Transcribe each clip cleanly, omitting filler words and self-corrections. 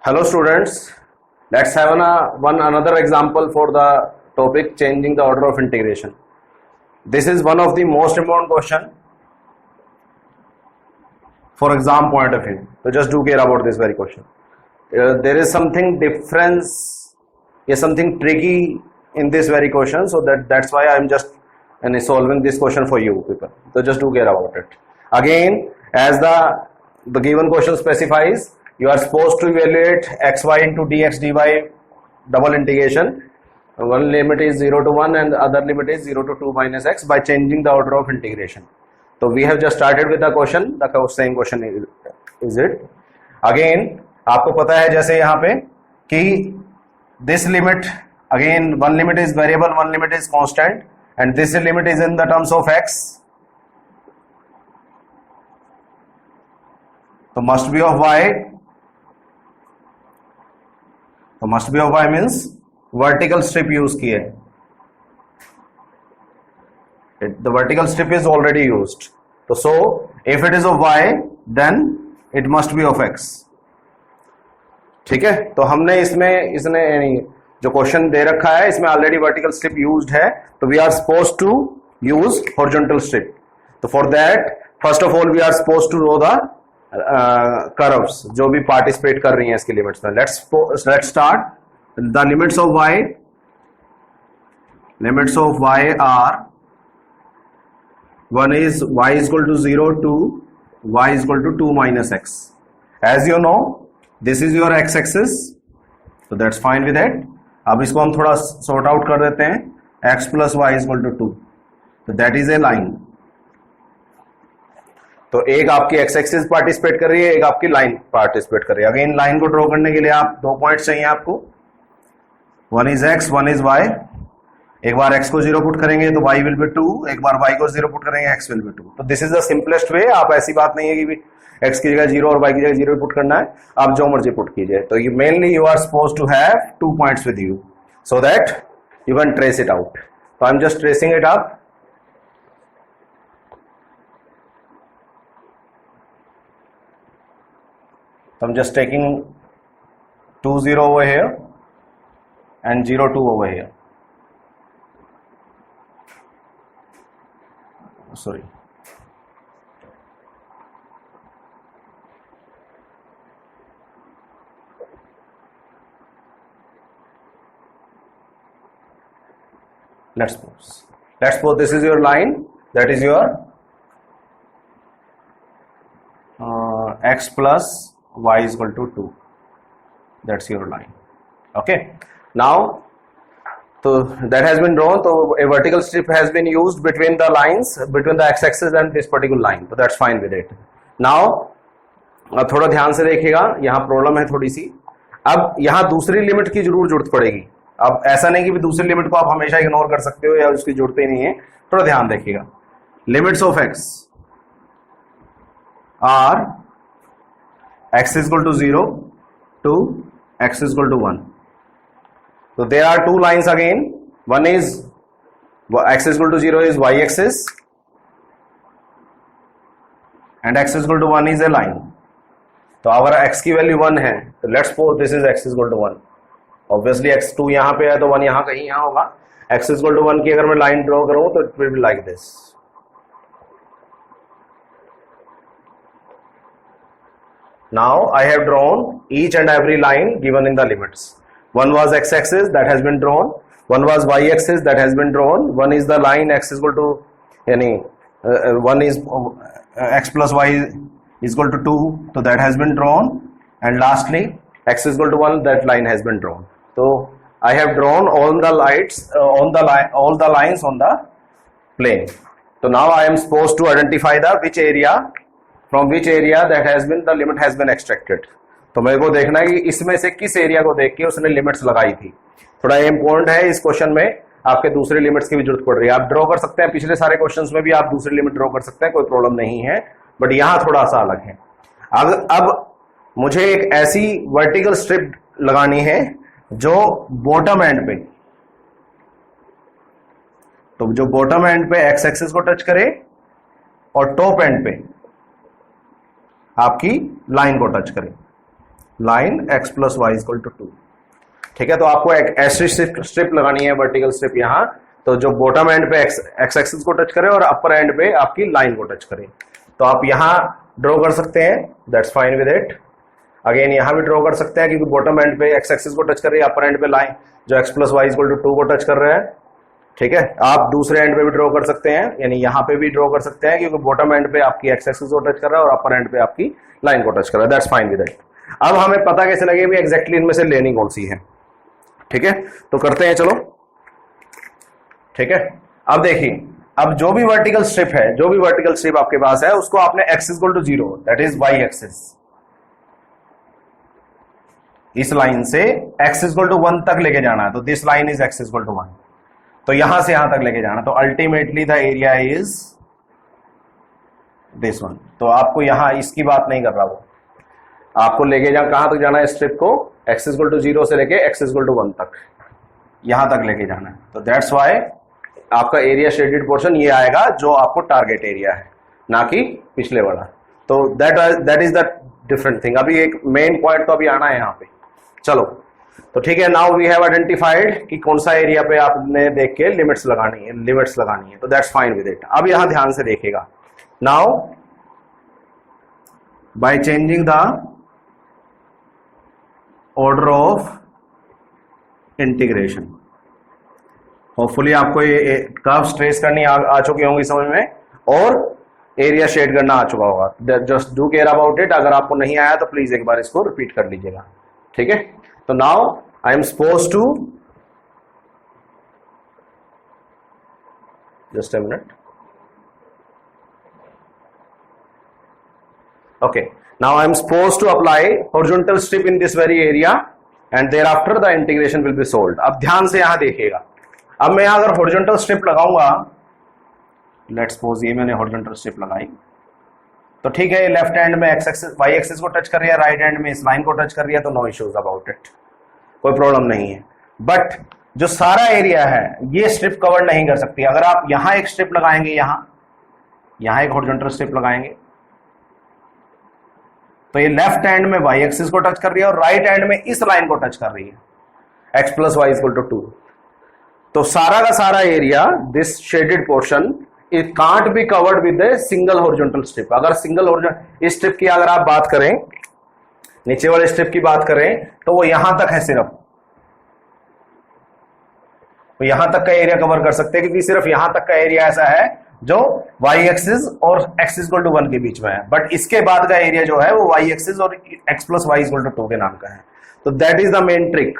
Hello students, let's have another example for the topic changing the order of integration. This is one of the most important question for exam point of view. So just do care about this very question. There is something difference, something tricky in this very question, so that's why I am just solving this question for you people. So just do care about it. Again, as the given question specifies, you are supposed to evaluate xy into dx dy double integration. One limit is 0 to 1 and the other limit is 0 to 2 minus x by changing the order of integration. So we have just started with the question. The same question is it. Again, आपको पता है जैसे यहाँ पे कि this limit, again one limit is variable, one limit is constant, and this limit is in the terms of x. So must be of y. तो must be of y means vertical strip use की है. The vertical strip is already used. So if it is of y, then it must be of x. ठीक है. तो हमने इसने जो question दे रखा है इसमें ऑलरेडी वर्टिकल स्ट्रिप यूज्ड है, तो we are supposed to use horizontal strip. तो for that first of all we are supposed to draw the curves जो भी पार्टिसिपेट कर रही हैं इसके लिमिट्स में. Let's start. The limits of y are, one is y is equal to 0 to y is equal to 2 minus x. As you know, this is your x axis, so that's fine with it. अब इसको हम थोड़ा sort out कर देते हैं. x plus y is equal to 2, so that is a line. तो एक आपकी x एक्सिस पार्टिसिपेट कर रही है, एक आपकी लाइन पार्टिसिपेट कर रही है. अगेन लाइन को ड्रॉ करने के लिए आप दो पॉइंट्स चाहिए आपको. One is x, one is y. एक बार x को 0 पुट करेंगे तो y विल बी 2, एक बार y को 0 पुट करेंगे x विल बी 2. तो this is the simplest way. आप ऐसी बात नहीं है कि x की जगह 0 और y की जगह 0 पुट करना है, आप जो मर्जी पुट कीजिए. तो ये mainly you are supposed to have 2 points with you so that you can trace it out. तो I am just tracing it up. So I'm just taking 2 0 over here and 0 2 over here. Sorry. Let's suppose this is your line, that is your x plus y is equal to 2. That's your line. Okay. Now, so that has been drawn. So a vertical strip has been used between the lines, between the x-axis and this particular line. So that's fine with it. Now, थोड़ा ध्यान से देखिएगा, यहाँ problem है थोड़ी सी. अब यहाँ दूसरी लिमिट की जरूरत पड़ेगी. अब ऐसा नहीं कि दूसरी लिमिट को आप हमेशा इग्नोर कर सकते हो या उसकी जरूरत ही नहीं है. थोड़ा ध्यान देखिएगा. Limits of x are x is equal to 0 to x is equal to 1. So there are two lines again. One is x is equal to 0 is y axis and x is equal to 1 is a line. तो अगर x की value 1 है तो let's suppose this is x is equal to 1. Obviously x2 यहाँ पे है तो 1 यहाँ कहीं यहाँ होगा. x is equal to 1 की अगर मैं लाइन ड्रॉ करूँ तो it will be like this. Now I have drawn each and every line given in the limits. One was x-axis that has been drawn. One was y-axis that has been drawn. One is the line x is equal to one is x plus y is equal to 2. So that has been drawn. And lastly x is equal to 1. That line has been drawn. So I have drawn all the lines all the lines on the plane. So now I am supposed to identify the from which area that has been the limit has been extracted. तो मेरे को देखना है कि इसमें से किस area को देख के उसने लिमिट्स लगाई थी. थोड़ा इंपॉर्टेंट है इस क्वेश्चन में, आपके दूसरे लिमिट्स की भी जरूरत पड़ रही है। आप ड्रॉ कर सकते हैं, पिछले सारे क्वेश्चंस में भी आप दूसरी लिमिट ड्रॉ कर सकते हैं, कोई प्रॉब्लम नहीं है, बट यहां थोड़ा सा अलग है। अब मुझे एक ऐसी वर्टिकल स्ट्रिप लगानी है जो बॉटम एंड पे, तो जो बॉटम एंड पे एक्स एक्सिस को टच करे और टॉप एंड पे आपकी लाइन को टच करे, line x plus y equal to 2। ठीक है, तो आपको एक ऐसी स्ट्रिप लगानी है, वर्टिकल स्ट्रिप यहां, तो जो बॉटम एंड पे एक्स एक्सिस को टच करे और अपर एंड पे आपकी लाइन को टच करे। तो आप यहां ड्रॉ कर सकते हैं, that's fine with it. Again यहां भी ड्रॉ कर सकते हैं, क्योंकि बॉटम एंड पे एक्स एक्सिस को टच कर रही है, अपर एंड पे लाइन जो x plus y equal to 2 को टच कर रहा है। ठीक है, आप दूसरे एंड पे भी ड्रॉ कर सकते हैं, यानी यहां पे भी ड्रॉ कर सकते हैं, क्योंकि बॉटम एंड पे आपकी एक्स एक्सिस को टच कर रहा है और अपर एंड पे आपकी लाइन को टच कर रहा है, दैट्स फाइन विद इट। अब हमें पता कैसे लगे भी एग्जैक्टली इनमें से लेनी कौन सी है। ठीक है, तो करते हैं, चलो। ठीक है, अब देखिए, अब जो भी वर्टिकल स्ट्रिप है, जो भी वर्टिकल स्ट्रिप आपके पास है, उसको आपने x equal to 0, that is y axis, इस लाइन से x इक्वल टू 1 तक लेके जाना है। तो this line is x equal to 1, तो यहां से यहां तक लेके जाना। तो ultimately the area is this one. तो आपको यहां इसकी बात नहीं कर रहा, वो आपको लेके कहां तक जाना है स्ट्रिप को, x इक्वल टू 0 से लेके x इक्वल टू 1 तक, यहां तक लेके जाना है। तो दैट्स वाई आपका एरिया शेडेड पोर्शन ये आएगा जो आपको टारगेट एरिया है, ना कि पिछले वाला। तो that is the different thing. अभी एक मेन पॉइंट तो अभी आना है यहां पे, चलो। तो ठीक है, नाउ वी हैव आइडेंटिफाइड कि कौन सा एरिया पे आपने देख के लिमिट्स लगानी है, तो दैट्स फाइन विद इट। अब यहां ध्यान से देखिएगा, now by changing the order of integration, hopefully आपको ये कर्व ट्रेस करनी आ चुकी होंगी समझ में, और एरिया शेड करना आ चुका होगा। Just do care about it. अगर आपको नहीं आया तो प्लीज एक बार इसको रिपीट कर लीजिएगा। ठीक है, तो now I am suppose to, just a minute, okay, now I am supposed to apply horizontal strip in this very area and thereafter the integration will be solved। अब ध्यान से यहां देखिएगा, अब मैं अगर horizontal strip लगाऊंगा, let's suppose ये मैंने horizontal strip लगाई, तो ठीक है, लेफ्ट हैंड में x एक्सिस y एक्सिस को टच कर रही है, राइट हैंड में इस लाइन को टच कर रही है, तो नो इश्यूज अबाउट इट, कोई प्रॉब्लम नहीं है। बट जो सारा एरिया है ये स्ट्रिप कवर नहीं कर सकती। अगर आप यहां एक स्ट्रिप लगाएंगे, यहां एक होरिजेंटल स्ट्रिप लगाएंगे, तो ये लेफ्ट हैंड में y एक्सिस को टच कर रही है और राइट हैंड में इस लाइन को टच कर रही है, x plus y equal to 2। तो सारा का सारा area, this shaded portion, it can't be covered with a single horizontal strip. अगर सिंगल होरिजेंटल इस स्ट्रिप की अगर आप बात करें, नीचे वाले स्ट्रिप की बात करें, तो वो यहां तक है सिर्फ, तो यहां तक का एरिया कवर कर सकते हैं, क्योंकि सिर्फ यहां तक का एरिया ऐसा है जो y एक्सिस और x इक्वल टू 1 के बीच में है। बट इसके बाद का एरिया जो है वो y एक्सिस और x plus y equal to 2 के नाम का है। तो that is the main trick.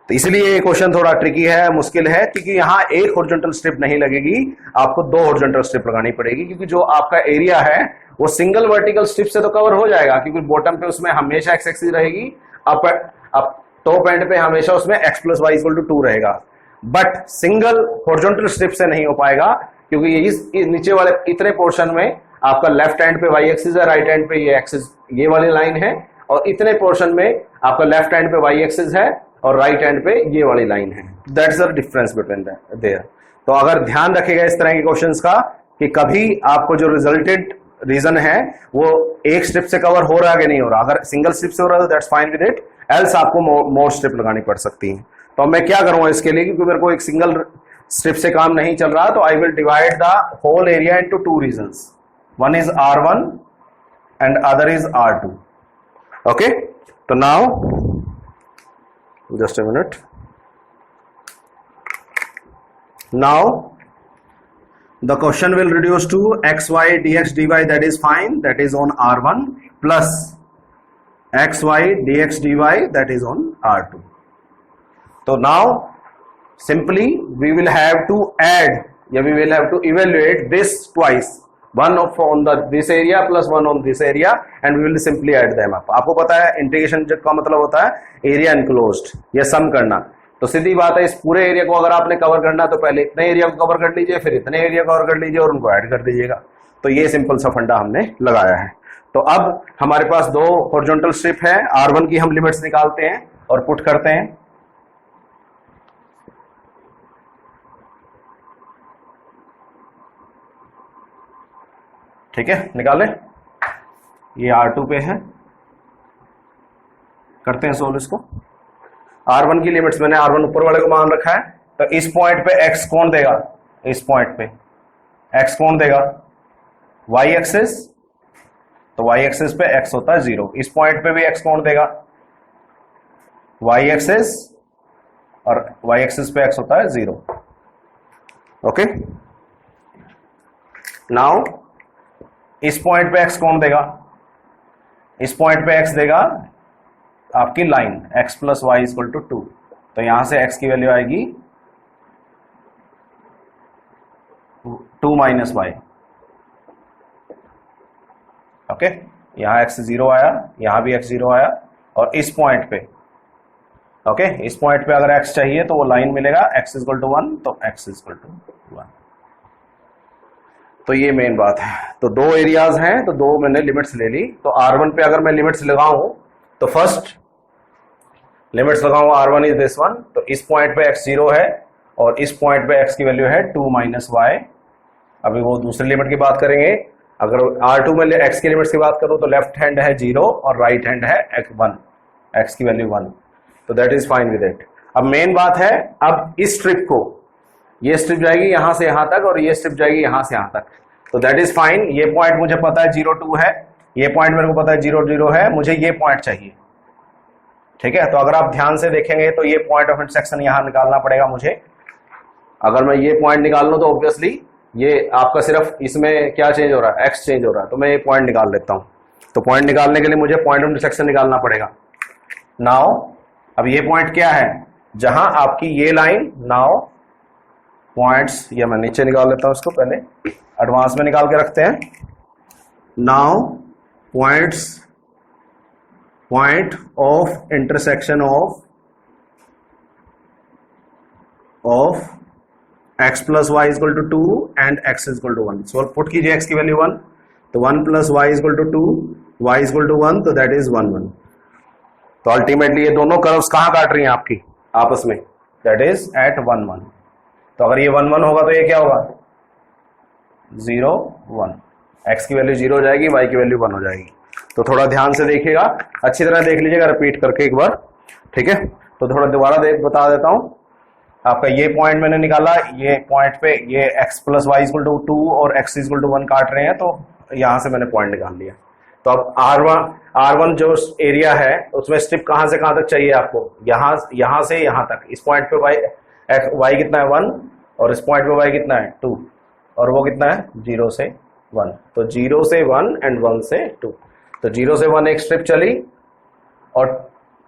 तो इसलिए ये क्वेश्चन थोड़ा ट्रिकी है, मुश्किल है, क्योंकि यहां एक होरिजेंटल स्ट्रिप नहीं लगेगी, आपको 2 होरिजेंटल स्ट्रिप लगानी पड़ेगी, क्योंकि जो आपका एरिया है वो सिंगल वर्टिकल स्ट्रिप से तो कवर हो जाएगा, क्योंकि बॉटम पे उसमें हमेशा x एक्सिस रहेगी, अप टॉप एंड पे हमेशा उसमें x plus y equal to 2 रहेगा। बट सिंगल होरिजेंटल स्ट्रिप से नहीं हो पाएगा, क्योंकि इस नीचे वाले इतने पोर्शन में आपका लेफ्ट हैंड पे y एक्सिस है, राइट हैंड पे ये एक्सिस, ये वाली लाइन है, और इतने पोर्शन में आपका लेफ्ट हैंड पे y एक्सिस है और राइट हैंड पे ये वाली लाइन है। That's the difference between their. तो अगर ध्यान रखेगा इस तरह के क्वेश्चंस का, कि कभी आपको जो रिजल्टेड रीजन है वो एक स्ट्रिप से कवर हो रहा है कि नहीं हो रहा। अगर सिंगल स्ट्रिप से हो रहा है तो that's fine with it, else आपको मोर स्ट्रिप लगानी पड़ सकती है। तो मैं क्या करूंगा इसके लिए, क्योंकि मेरे को एक सिंगल स्ट्रिप से काम नहीं चल रहा, तो I will divide the whole area into 2 regions, one is R1 and other is R2। Okay, तो now just a minute, now the question will reduce to xy dx dy, that is fine, that is on R1, plus xy dx dy, that is on R2. So now simply we will have to add, we will have to evaluate this twice, one on this area plus one on this area, and we will simply add them up. आपको पता है integration का मतलब होता है area enclosed, या सम करना। तो सीधी बात है, इस पूरे एरिया को अगर आपने कवर करना है तो पहले इतने एरिया को कवर कर लीजिए, फिर इतने एरिया कवर कर लीजिए और उनको ऐड कर दीजिएगा। तो ये सिंपल सा फंडा हमने लगाया है। तो अब हमारे पास दो हॉरिजॉन्टल स्ट्रिप है, R1 की हम लिमिट्स निकालते हैं और पुट करते हैं। ठीक है, निकालें। ये R2 पे है, करते हैं सोल्व इसको। R1 की लिमिट्स मैंने R1 ऊपर वाले को मान रखा है, तो इस पॉइंट पे x कौन देगा, इस पॉइंट पे x कौन देगा, y एक्सिस, तो y एक्सिस पे x होता है 0। इस पॉइंट पे भी x कौन देगा, y एक्सिस, और y एक्सिस पे x होता है 0। ओके, नाउ इस पॉइंट पे x कौन देगा, इस पॉइंट पे x देगा आपकी line x plus y equal to 2। तो यहां से x की वैल्यू आएगी 2 माइनस वाई। ओके, यहां x 0 आया, यहां भी x 0 आया, और इस पॉइंट पे ओके, इस पॉइंट पे अगर x चाहिए तो वो लाइन मिलेगा x इक्वल टू 1, तो x इक्वल टू 1। तो ये मेन बात है। तो दो एरियाज हैं, तो दो मैंने लिमिट्स ले ली। तो R1 पे अगर मैं लिमिट्स लगाऊं तो फर्स्ट लिमिट्स लगाऊं R1 इज दिस वन, तो इस पॉइंट पे x 0 है और इस पॉइंट पे x की वैल्यू है 2 माइनस वाई। अभी वो दूसरी लिमिट की बात करेंगे। अगर R2 में x की लिमिट्स की बात करूं तो लेफ्ट हैंड है 0 और राइट हैंड है x1, x की वैल्यू 1, तो that is fine with it. अब मेन बात है, अब इस स्ट्रिप को, ये स्ट्रिप जाएगी यहां से यहां तक और ये स्ट्रिप जाएगी यहां से यहां तक, तो दैट इज फाइन। ये पॉइंट मुझे पता है 0 2 है, ये पॉइंट मेरे को पता है 0 0 है, मुझे ये पॉइंट चाहिए। ठीक है, तो अगर आप ध्यान से देखेंगे तो ये पॉइंट ऑफ इंटरसेक्शन यहां निकालना पड़ेगा मुझे। अगर मैं ये पॉइंट निकाल लूं तो ऑब्वियसली ये आपका सिर्फ इसमें क्या चेंज हो रहा है, x चेंज हो रहा है, तो मैं ये पॉइंट निकाल लेता हूं। तो पॉइंट निकालने के लिए मुझे पॉइंट ऑफ इंटरसेक्शन निकालना पड़ेगा। नाउ अब ये पॉइंट क्या है, जहां आपकी ये लाइन, नाउ पॉइंट्स, या मैं नीचे निकाल लेता हूं इसको, पहले एडवांस में निकाल के रखते हैं। Now points, point of intersection of x plus y equal to 2 and x equal to 1। So put कीजिए x की वैल्यू 1, तो 1 plus y equal to 2, y equal to 1, तो दैट इज 1 1। तो अल्टीमेटली ये दोनों कर्व्स कहां काट रही हैं आपकी आपस में, दैट इज एट 1 1। तो अगर ये 1 1 होगा तो ये क्या होगा, 0 1, x की वैल्यू 0 हो जाएगी, y की वैल्यू 1 हो जाएगी। तो थोड़ा ध्यान से देखिएगा, अच्छी तरह देख लीजिएगा, रिपीट करके एक बार। ठीक है, तो थोड़ा दोबारा बता देता हूं। आपका ये पॉइंट मैंने निकाला, ये पॉइंट पे ये x plus y equal to 2 और x इक्वल टू 1 काट रहे हैं, तो यहां से मैंने पॉइंट निकाल लिया। तो अब R1 जो एरिया है उसमें स्ट्रिप कहां से कहां तक चाहिए आपको, यहां से यहां तक। इस पॉइंट पे y कितना है 1, और इस पॉइंट पे y कितना है 2, और वो कितना है 0 से 1। तो 0 से 1 एंड 1 से 2। तो 0 से 1 एक स्ट्रिप चली और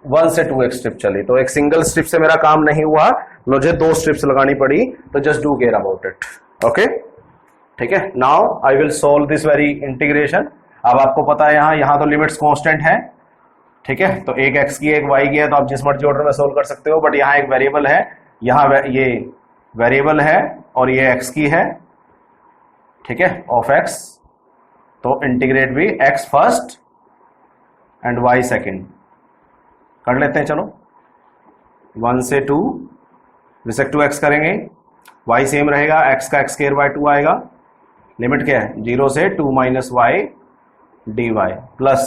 1 से 2 एक स्ट्रिप चली। तो एक सिंगल स्ट्रिप से मेरा काम नहीं हुआ, मुझे 2 स्ट्रिप्स लगानी पड़ी। तो just do care about it. Okay, ठीक है। Now I will solve this very integration. अब आपको पता है यहां तो लिमिट्स कांस्टेंट है। ठीक है, तो एक x की एक y की है, तो आप जिस मर्जी ऑर्डर में सोल्व कर सकते हो, बट यहाँ एक वेरिएबल है, यहाँ ये वेरिएबल है और ये x की है। ठीक है, ऑफ x, तो इंटीग्रेट भी x first and y second कर लेते हैं। चलो 1 से 2 रिसेक्ट टू x करेंगे, y सेम रहेगा, x का x स्क्वायर बाय 2 आएगा। लिमिट क्या है 0 से 2 minus y d y, plus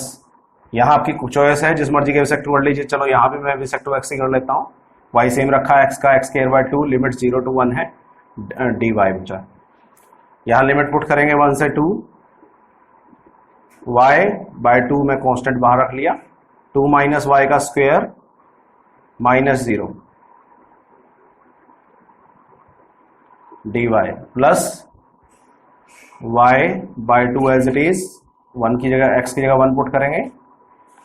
यहाँ आपकी चॉइस है, जिस मर्जी के रिसेक्ट कर लीजिए। चलो यहाँ भी मैं रिसेक्ट टू x ही कर लेता हूँ। y सेम रखा है, x का x square by 2, limit 0 to 1 है, डी वाई बचा। यहाँ लिमिट पुट करेंगे 1 से 2, y बाय 2 में कांस्टेंट बाहर रख लिया, 2 माइनस वाई का square minus 0 d y, plus y by 2 as it is, 1 की जगह x की जगह 1 पुट करेंगे,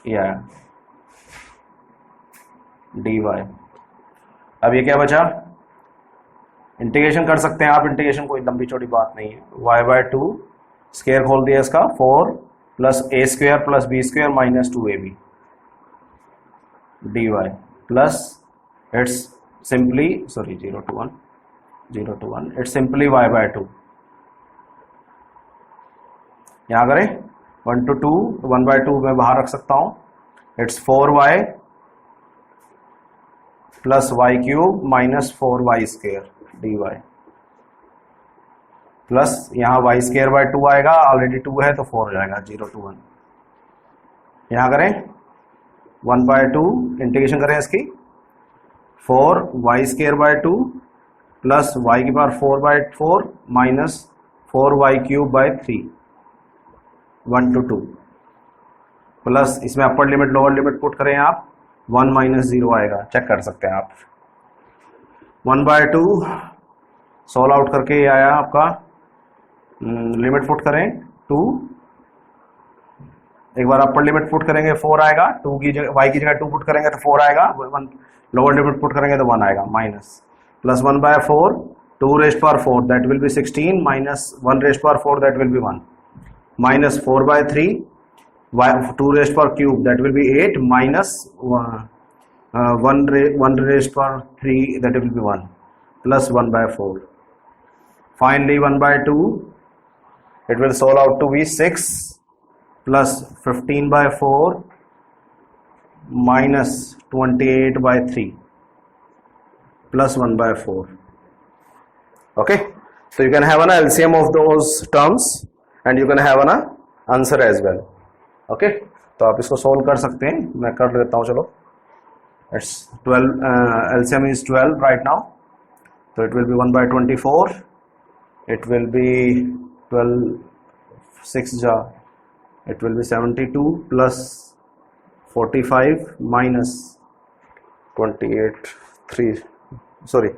या डी वाई। अब ये क्या बचा, इंटीग्रेशन कर सकते हैं आप, इंटीग्रेशन कोई लंबी चौड़ी बात नहीं है। y बाय 2 स्क्वायर खोल दिया इसका, 4 plus a square plus b square minus 2ab dy, plus it's simply, sorry, 0 to 1, 0 to 1, it's simply y by 2. यहाँ करें 1 to 2, 1 by 2 मैं बाहर रख सकता हूँ, it's 4y plus y cube minus 4y square dy plus यहाँ y square by 2 आएगा, already 2 है तो 4 हो जाएगा, 0 to 1. यहाँ करें 1 by 2, इंटीग्रेशन करें इसकी, 4 y square by 2 plus y की power 4 by 4 minus 4y cube by 3, 1 to 2 plus इसमें upper limit lower limit put करें आप, 1 माइनस 0 आएगा, चेक कर सकते हैं आप. 1 by 2 सोल्व आउट करके ये आया आपका, लिमिट पुट करें 2, एक बार अपर लिमिट पुट करेंगे 4 आएगा, 2 की जगह y की जगह 2 पुट करेंगे तो 4 आएगा, 1 लोअर लिमिट पुट करेंगे तो 1 आएगा, minus plus 1 by 4, 2 raised power 4 that will be 16 minus 1 raised power 4 that will be 1, minus 4 by 3, 2 raised power cube that will be 8 minus 1 raised power 3 that will be 1 plus 1 by 4. Finally 1 by 2, it will solve out to be 6 plus 15 by 4 minus 28 by 3 plus 1 by 4. Okay, so you can have an LCM of those terms and you can have an answer as well. Okay, तो आप इसको solve कर सकते हैं, मैं कर लेता हूँ, चलो. It's 12, LCM is 12 right now, so it will be 1 by 24, it will be 12, 6 ja, it will be 72 plus 45 minus 28, 3, sorry,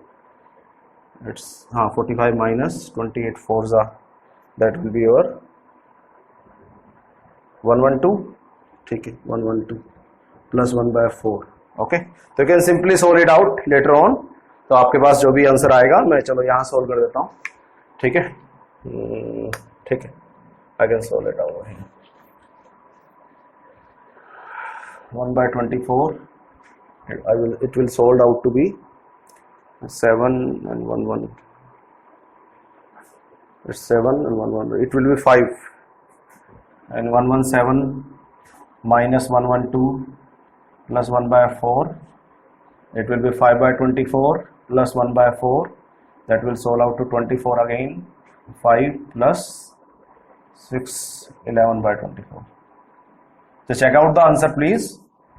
it's 45 minus 28 4 ja, that will be your 112, ठीक है, 112 plus 1 by 4. ओके, तो you can simply solve it out later on. तो आपके पास जो भी answer आएगा, मैं चलो यहाँ सोल्व कर देता हूँ, ठीक है, ठीक है, I can solve it out. 1 by 24, it will solve out to be 7 and 1 1, it's 7 and 1 1, it will be 5 and 117 minus 112 plus 1 by 4, it will be 5 by 24 plus 1 by 4, that will solve out to 24 again, 5 plus 6, 11 by 24. So check out the answer please,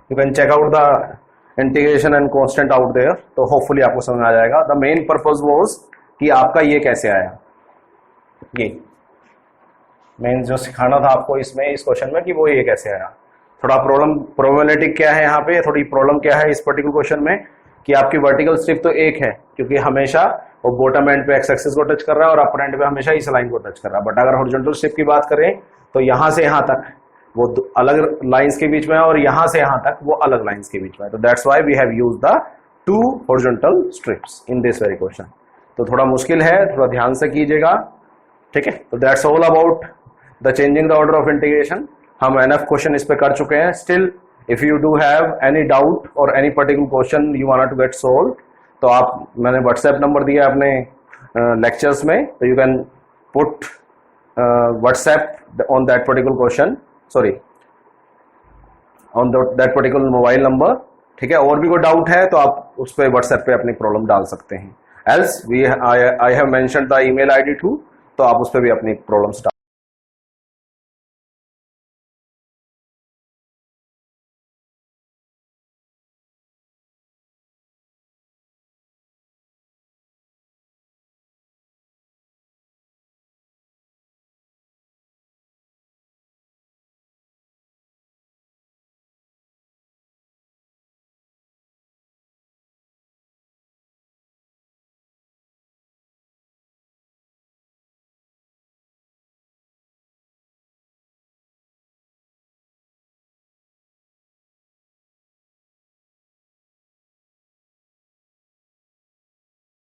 you can check out the integration and constant out there, तो hopefully आपको समझ आ जाएगा. The main purpose was कि आपका ये कैसे आया, ये मेन जो सिखाना था आपको इसमें, इस क्वेश्चन में, कि वो ये कैसे आया. थोड़ा प्रोबेबिलिटी क्या है यहाँ पे, थोड़ी प्रॉब्लम क्या है इस पर्टिकुलर क्वेश्चन में, कि आपकी वर्टिकल स्ट्रिप तो एक है, क्योंकि हमेशा वो बॉटम एंड पे एक्स एक्सिस को टच कर रहा है और अपर एंड पे हमेशा इस लाइन को टच कर रहा है. बट अगर हॉरिजॉन्टल स्ट्रिप की बात करें तो यहाँ से यहाँ तक वो अलग लाइंस के बीच में है और यहाँ से यहाँ तक वो अलग लाइंस के बीच में है. तो that's why we have used the 2 horizontal strips in this very question. तो थोड़ा मुश्किल है, थोड़ा ध्यान से कीजिएगा, ठीक है. तो that's all about the changing the order of integration. हम एनएफ क्वेश्चन इस पे कर चुके हैं. Still if you do have any doubt और any particular question you want to get solve, तो आप, मैंने व्हाट्सएप नंबर दिया अपने लेक्चर्स में, तो you can put WhatsApp on that particular question, sorry on that particular mobile number, ठीक है. और भी कोई डाउट है तो आप उस पर व्हाट्सएप पे अपनी प्रॉब्लम डाल सकते हैं. Else I have mentioned the email ID too, तो आप उस पर भी अपनी प्रॉब्लम्स